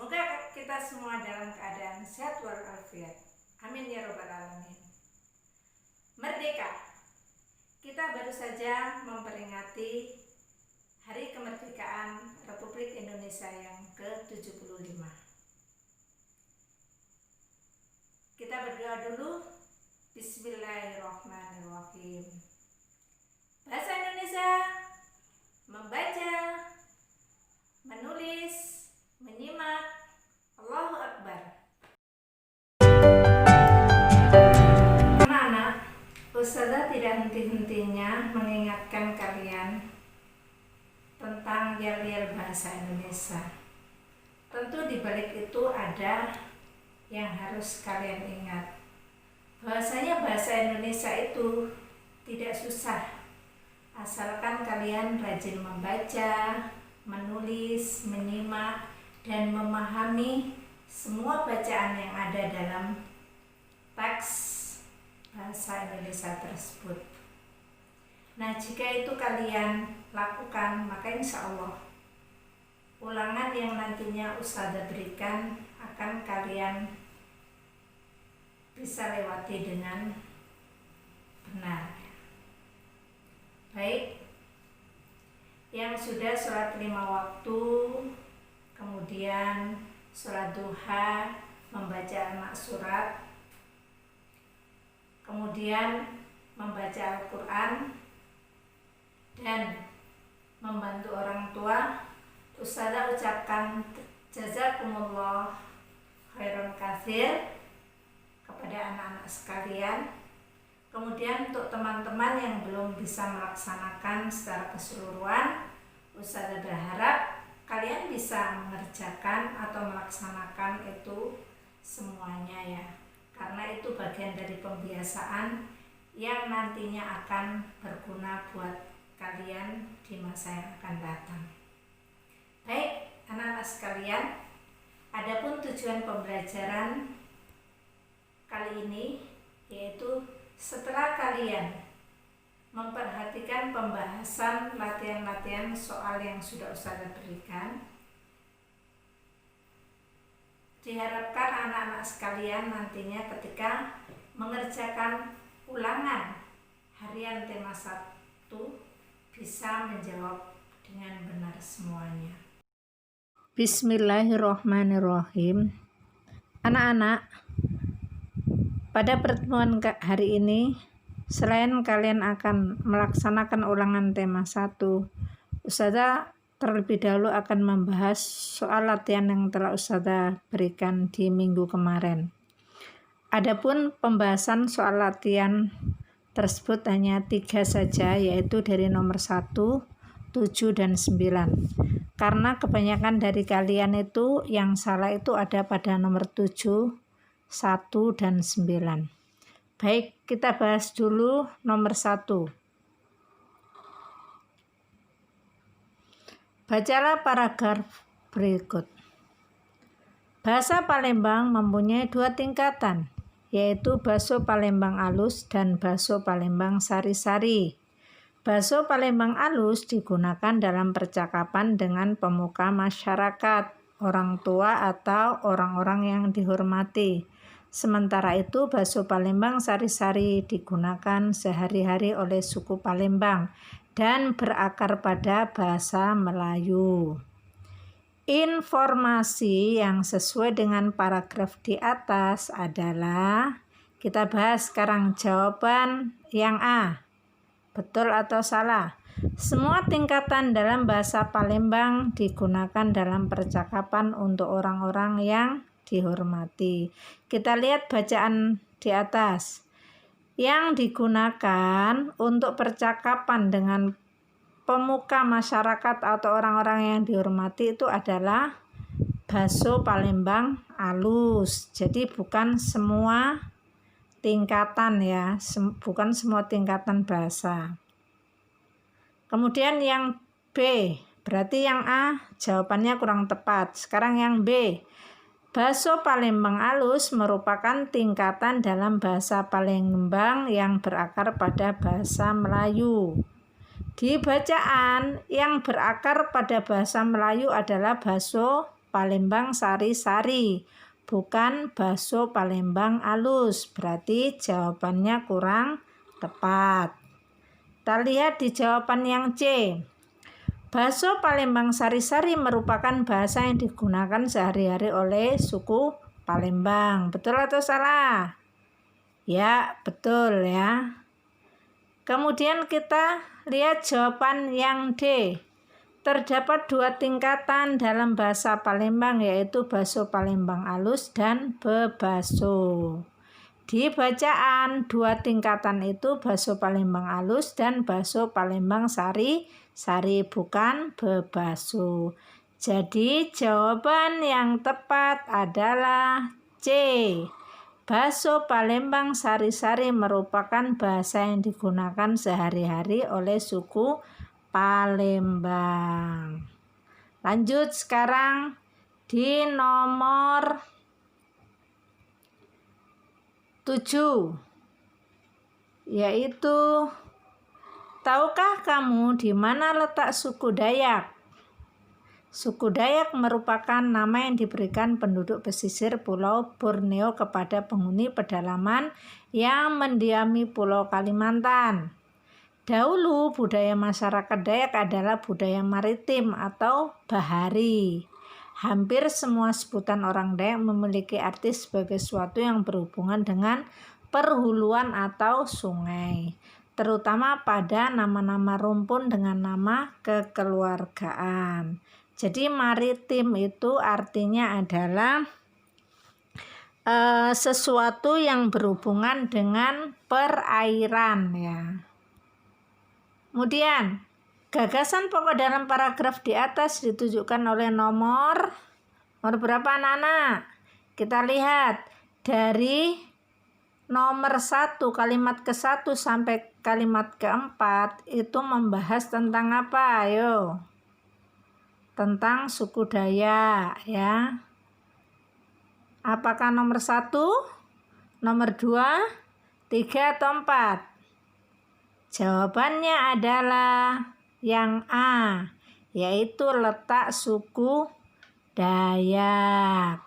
Semoga kita semua dalam keadaan sehat walafiat. Amin ya robbal alamin. Merdeka. Kita baru saja memperingati Hari Kemerdekaan Republik Indonesia yang ke-75. Kita berdoa dulu. Bismillahirrahmanirrahim. Bahasa Indonesia, membaca, menulis, menyimak. Allahu Akbar. Anak-anak, Ustazah tidak henti-hentinya mengingatkan kalian tentang yel-yel bahasa Indonesia. Tentu di balik itu ada yang harus kalian ingat. Bahwasanya bahasa Indonesia itu tidak susah, asalkan kalian rajin membaca, menulis, menyimak, dan memahami semua bacaan yang ada dalam teks bahasa Indonesia tersebut. Nah, jika itu kalian lakukan, maka insya Allah ulangan yang nantinya Ustazah berikan akan kalian bisa lewati dengan benar. Baik, yang sudah sholat 5 waktu, kemudian sholat duha, membaca al-maksurat, kemudian membaca Al-Quran, dan membantu orang tua, Ustazah ucapkan jazakumullah khairan katsir kepada anak-anak sekalian. Kemudian untuk teman-teman yang belum bisa melaksanakan secara keseluruhan, Ustazah berharap kalian bisa mengerjakan atau melaksanakan itu semuanya ya, karena itu bagian dari pembiasaan yang nantinya akan berguna buat kalian di masa yang akan datang. Baik, anak-anak sekalian, adapun tujuan pembelajaran kali ini yaitu setelah kalian memperhatikan pembahasan latihan-latihan soal yang sudah Ustazah berikan, diharapkan anak-anak sekalian nantinya ketika mengerjakan ulangan harian tema 1 bisa menjawab dengan benar semuanya. Bismillahirrahmanirrahim. Anak-anak, pada pertemuan hari ini, selain kalian akan melaksanakan ulangan tema 1, Ustazah terlebih dahulu akan membahas soal latihan yang telah Ustazah berikan di minggu kemarin. Adapun pembahasan soal latihan tersebut hanya 3 saja, yaitu dari nomor 1, 7, dan 9. Karena kebanyakan dari kalian itu yang salah itu ada pada nomor 7, 1, dan 9. Baik, kita bahas dulu nomor 1. Bacalah paragraf berikut. Bahasa Palembang mempunyai 2 tingkatan, yaitu Basa Palembang Alus dan Basa Palembang Sari-Sari. Basa Palembang Alus digunakan dalam percakapan dengan pemuka masyarakat, orang tua atau orang-orang yang dihormati. Sementara itu, Basa Palembang Sari-Sari digunakan sehari-hari oleh suku Palembang dan berakar pada bahasa Melayu. Informasi yang sesuai dengan paragraf di atas adalah, kita bahas sekarang jawaban yang A. Betul atau salah? Semua tingkatan dalam bahasa Palembang digunakan dalam percakapan untuk orang-orang yang dihormati. Kita lihat bacaan di atas. Yang digunakan untuk percakapan dengan pemuka masyarakat atau orang-orang yang dihormati itu adalah Basa Palembang Alus. Jadi bukan semua tingkatan ya, bukan semua tingkatan bahasa. Kemudian yang B, berarti yang A jawabannya kurang tepat. Sekarang yang B, Basa Palembang Alus merupakan tingkatan dalam bahasa Palembang yang berakar pada bahasa Melayu. Di bacaan yang berakar pada bahasa Melayu adalah Basa Palembang sari-sari, bukan bakso Palembang alus. Berarti jawabannya kurang tepat. Kita lihat di jawaban yang C. Bakso Palembang sari-sari merupakan bahasa yang digunakan sehari-hari oleh suku Palembang. Betul atau salah? Ya, betul ya. Kemudian kita lihat jawaban yang D. Terdapat 2 tingkatan dalam bahasa Palembang, yaitu bakso Palembang alus dan bebaso. Di bacaan 2 tingkatan itu bakso Palembang alus dan bakso Palembang sari-sari, bukan bebaso. Jadi jawaban yang tepat adalah C. Bakso Palembang sari-sari merupakan bahasa yang digunakan sehari-hari oleh suku Palembang. Lanjut sekarang di nomor 7, yaitu tahukah kamu di mana letak suku Dayak? Suku Dayak merupakan nama yang diberikan penduduk pesisir Pulau Borneo kepada penghuni pedalaman yang mendiami Pulau Kalimantan. Dahulu budaya masyarakat Dayak adalah budaya maritim atau bahari. Hampir semua sebutan orang Dayak memiliki arti sebagai sesuatu yang berhubungan dengan perhuluan atau sungai, terutama pada nama-nama rumpun dengan nama kekeluargaan. Jadi maritim itu artinya adalah sesuatu yang berhubungan dengan perairan ya. Kemudian gagasan pokok dalam paragraf di atas ditujukan oleh nomor berapa anak-anak? Kita lihat dari nomor 1, kalimat ke-1 sampai kalimat ke-4 itu membahas tentang apa? Ayo. Tentang suku Dayak ya. Apakah nomor 1, nomor 2, 3 atau 4? Jawabannya adalah yang A, yaitu letak suku Dayak.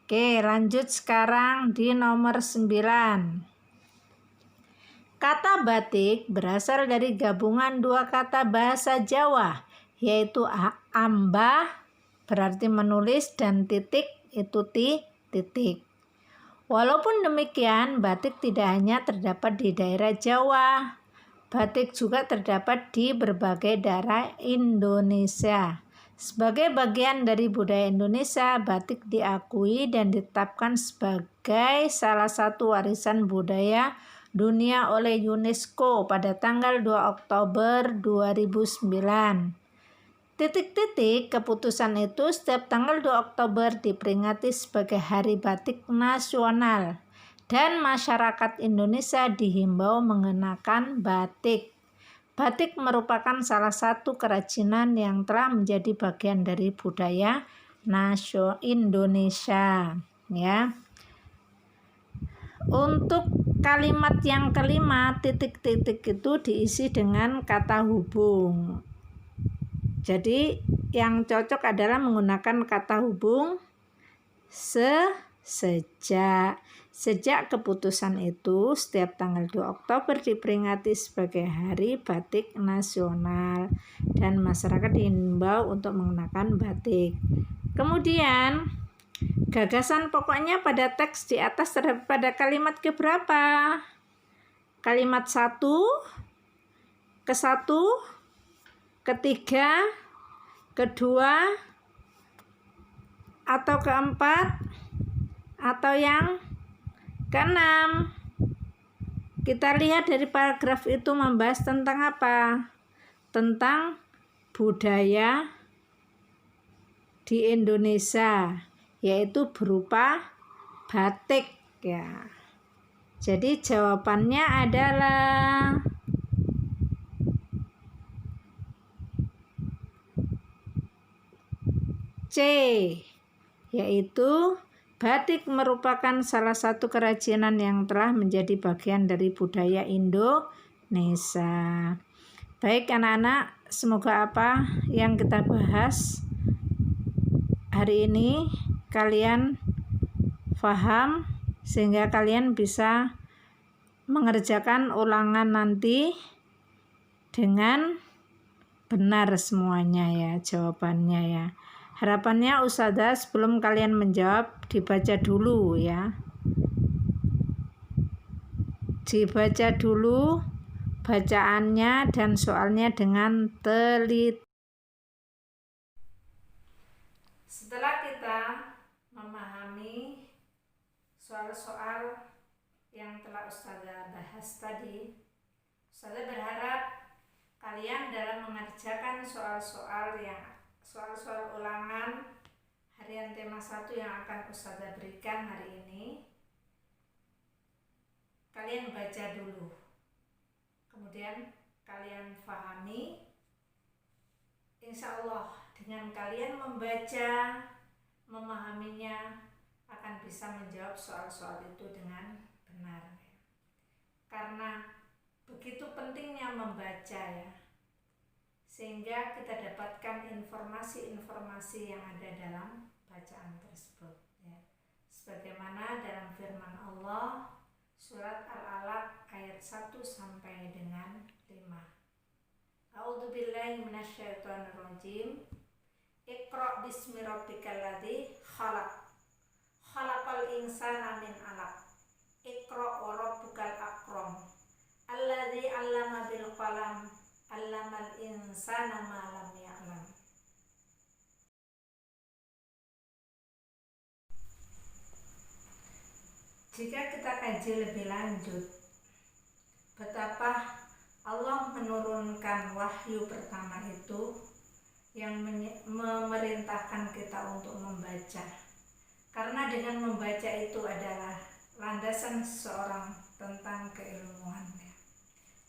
Oke, lanjut sekarang di nomor 9. Kata batik berasal dari gabungan 2 kata bahasa Jawa, yaitu ambah berarti menulis dan titik itu titik. Walaupun demikian, batik tidak hanya terdapat di daerah Jawa. Batik juga terdapat di berbagai daerah Indonesia. Sebagai bagian dari budaya Indonesia, batik diakui dan ditetapkan sebagai salah satu warisan budaya dunia oleh UNESCO pada tanggal 2 Oktober 2009. Titik-titik keputusan itu setiap tanggal 2 Oktober diperingati sebagai Hari Batik Nasional dan masyarakat Indonesia dihimbau mengenakan batik. Batik merupakan salah satu kerajinan yang telah menjadi bagian dari budaya nasional Indonesia ya. Untuk kalimat yang kelima, titik-titik itu diisi dengan kata hubung. Jadi yang cocok adalah menggunakan kata hubung sejak. Sejak keputusan itu, setiap tanggal 2 Oktober diperingati sebagai Hari Batik Nasional dan masyarakat diimbau untuk mengenakan batik. Kemudian gagasan pokoknya pada teks di atas terdapat pada kalimat keberapa? Kalimat 1, ke-1, ke-3, ke-2, atau ke-4, atau yang ke-6. Kita lihat dari paragraf itu membahas tentang apa? Tentang budaya di Indonesia, yaitu berupa batik ya. Jadi jawabannya adalah C, yaitu batik merupakan salah satu kerajinan yang telah menjadi bagian dari budaya Indonesia. Baik anak-anak, semoga apa yang kita bahas hari ini kalian paham sehingga kalian bisa mengerjakan ulangan nanti dengan benar semuanya ya jawabannya ya. Harapannya Ustazah sebelum kalian menjawab dibaca dulu ya. Dibaca dulu bacaannya dan soalnya dengan teliti. Setelah kita memahami soal-soal yang telah Ustazah bahas tadi, Ustazah berharap kalian dalam mengerjakan soal-soal ulangan harian tema 1 yang akan Ustazah berikan hari ini, kalian baca dulu, kemudian kalian pahami. Insya Allah dengan kalian membaca, memahaminya, akan bisa menjawab soal-soal itu dengan benar. Karena begitu pentingnya membaca ya, sehingga kita dapatkan informasi-informasi yang ada dalam bacaan tersebut ya. Sebagaimana dalam firman Allah surat Al-Alaq ayat 1 sampai dengan 5. A'udzubillahi minasyaitonirrajim. Iqra bismi rabbikal ladzi khalaq. Khalaqal insana min 'alaq. Iqra wa rabbukal akram. Alladzi 'allama bil qalam. 'Allamal insana ma lam ya'lam. Jika kita kaji lebih lanjut betapa Allah menurunkan wahyu pertama itu yang memerintahkan kita untuk membaca. Karena dengan membaca itu adalah landasan seseorang tentang keilmuan.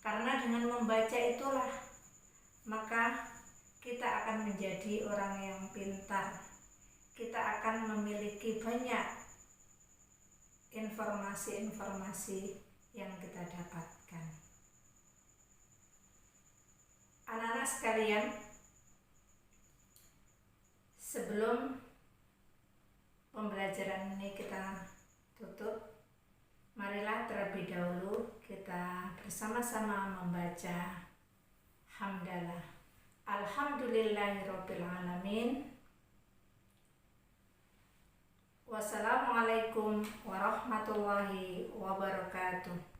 Karena dengan membaca itulah maka kita akan menjadi orang yang pintar. Kita akan memiliki banyak informasi-informasi yang kita dapatkan. Anak-anak sekalian, sebelum pembelajaran ini kita tutup, marilah terlebih dahulu kita bersama-sama membaca hamdalah. Alhamdulillahirabbil alamin. Wassalamualaikum warahmatullahi wabarakatuh.